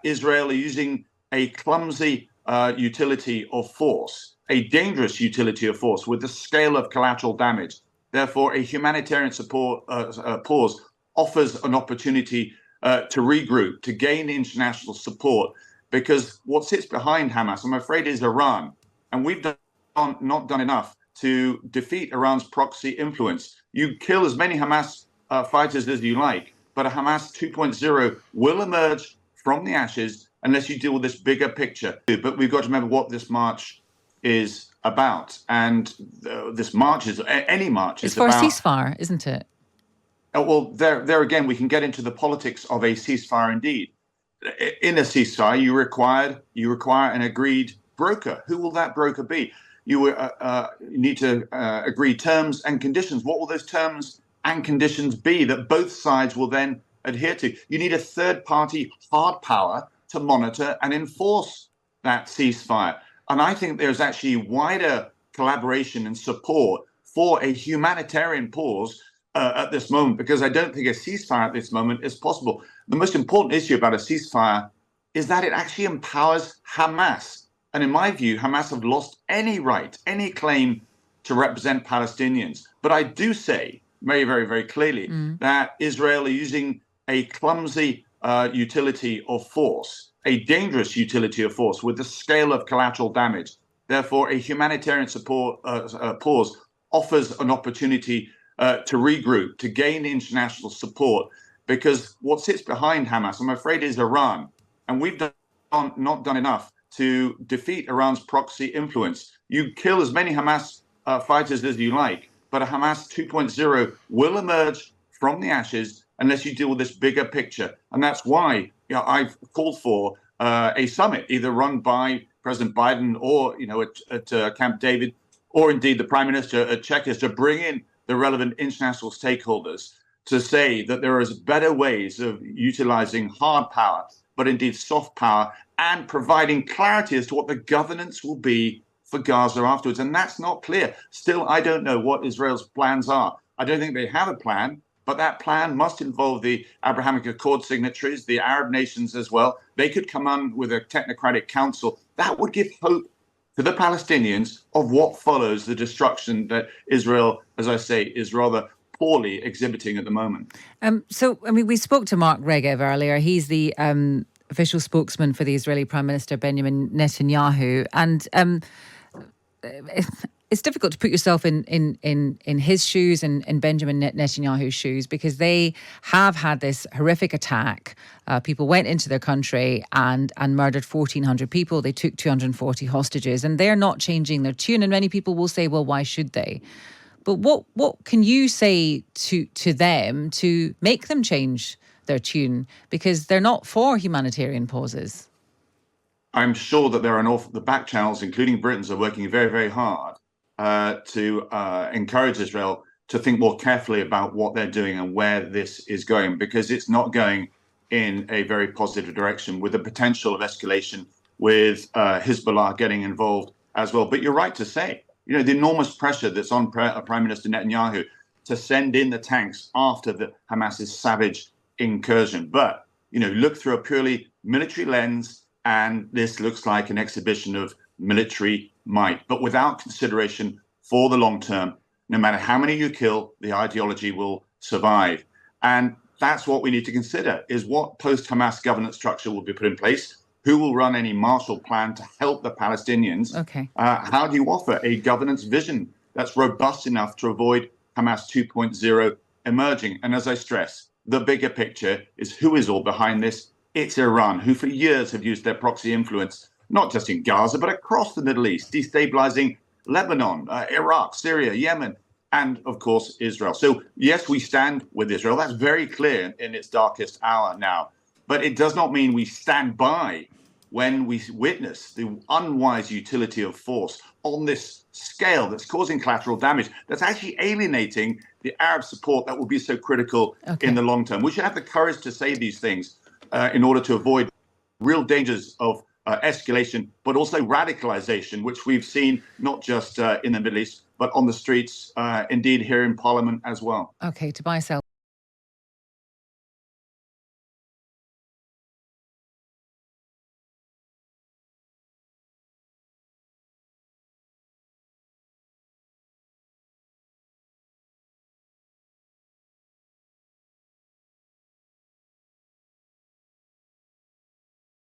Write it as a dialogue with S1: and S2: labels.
S1: Israel are using a clumsy utility of force, a dangerous utility of force with the scale of collateral damage. Therefore, a humanitarian support pause offers an opportunity to regroup, to gain international support, because what sits behind Hamas, I'm afraid, is Iran. And we've not done enough to defeat Iran's proxy influence. You kill as many Hamas fighters as you like, but a Hamas 2.0 will emerge from the ashes unless you deal with this bigger picture. But we've got to remember what this march is about. And this march is, any march is about...
S2: It's for a ceasefire, isn't it?
S1: Well, there again, we can get into the politics of a ceasefire indeed. In a ceasefire, you require an agreed broker. Who will that broker be? You need to agree terms and conditions. What will those terms and conditions be that both sides will then adhere to? You need a third-party hard power to monitor and enforce that ceasefire. And I think there's actually wider collaboration and support for a humanitarian pause at this moment, because I don't think a ceasefire at this moment is possible. The most important issue about a ceasefire is that it actually empowers Hamas. And in my view, Hamas have lost any right, any claim to represent Palestinians. But I do say very, very, very clearly that Israel are using a clumsy utility of force, a dangerous utility of force with the scale of collateral damage. Therefore, a humanitarian support pause offers an opportunity to regroup, to gain international support, because what sits behind Hamas, I'm afraid, is Iran. And we've not done enough to defeat Iran's proxy influence. You kill as many Hamas fighters as you like, but a Hamas 2.0 will emerge from the ashes unless you deal with this bigger picture. And that's why I've called for a summit, either run by President Biden or at Camp David, or indeed the Prime Minister at Czechia, to bring in the relevant international stakeholders to say that there is better ways of utilizing hard power, but indeed soft power, and providing clarity as to what the governance will be for Gaza afterwards. And that's not clear. Still, I don't know what Israel's plans are. I don't think they have a plan, but that plan must involve the Abrahamic Accord signatories, the Arab nations as well. They could come on with a technocratic council. That would give hope to the Palestinians of what follows the destruction that Israel, as I say, is rather poorly exhibiting at the moment.
S2: We spoke to Mark Regev earlier. He's the official spokesman for the Israeli Prime Minister Benjamin Netanyahu, and it's difficult to put yourself in his shoes and in Benjamin Netanyahu's shoes, because they have had this horrific attack. People went into their country and murdered 1,400 people. They took 240 hostages, and they're not changing their tune. And many people will say, well, why should they? But what can you say to them to make them change their tune? Because they're not for humanitarian pauses.
S1: I'm sure that there are the back channels, including Britain's, are working very, very hard to encourage Israel to think more carefully about what they're doing and where this is going, because it's not going in a very positive direction, with the potential of escalation, with Hezbollah getting involved as well. But you're right to say, the enormous pressure that's on Prime Minister Netanyahu to send in the tanks after the Hamas's savage incursion. But, look through a purely military lens, and this looks like an exhibition of military might, but without consideration for the long term. No matter how many you kill, the ideology will survive. And that's what we need to consider, is what post-Hamas governance structure will be put in place, who will run any Marshall Plan to help the Palestinians.
S2: Okay.
S1: How do you offer a governance vision that's robust enough to avoid Hamas 2.0 emerging? And as I stress, the bigger picture is who is all behind this. It's Iran, who for years have used their proxy influence, not just in Gaza, but across the Middle East, destabilizing Lebanon, Iraq, Syria, Yemen, and of course, Israel. So yes, we stand with Israel. That's very clear in its darkest hour now. But it does not mean we stand by when we witness the unwise utility of force on this scale that's causing collateral damage, that's actually alienating the Arab support that will be so critical in the long term. We should have the courage to say these things in order to avoid real dangers of escalation, but also radicalization, which we've seen not just in the Middle East, but on the streets, indeed here in Parliament as well.
S2: Okay, Tobias Ellwood.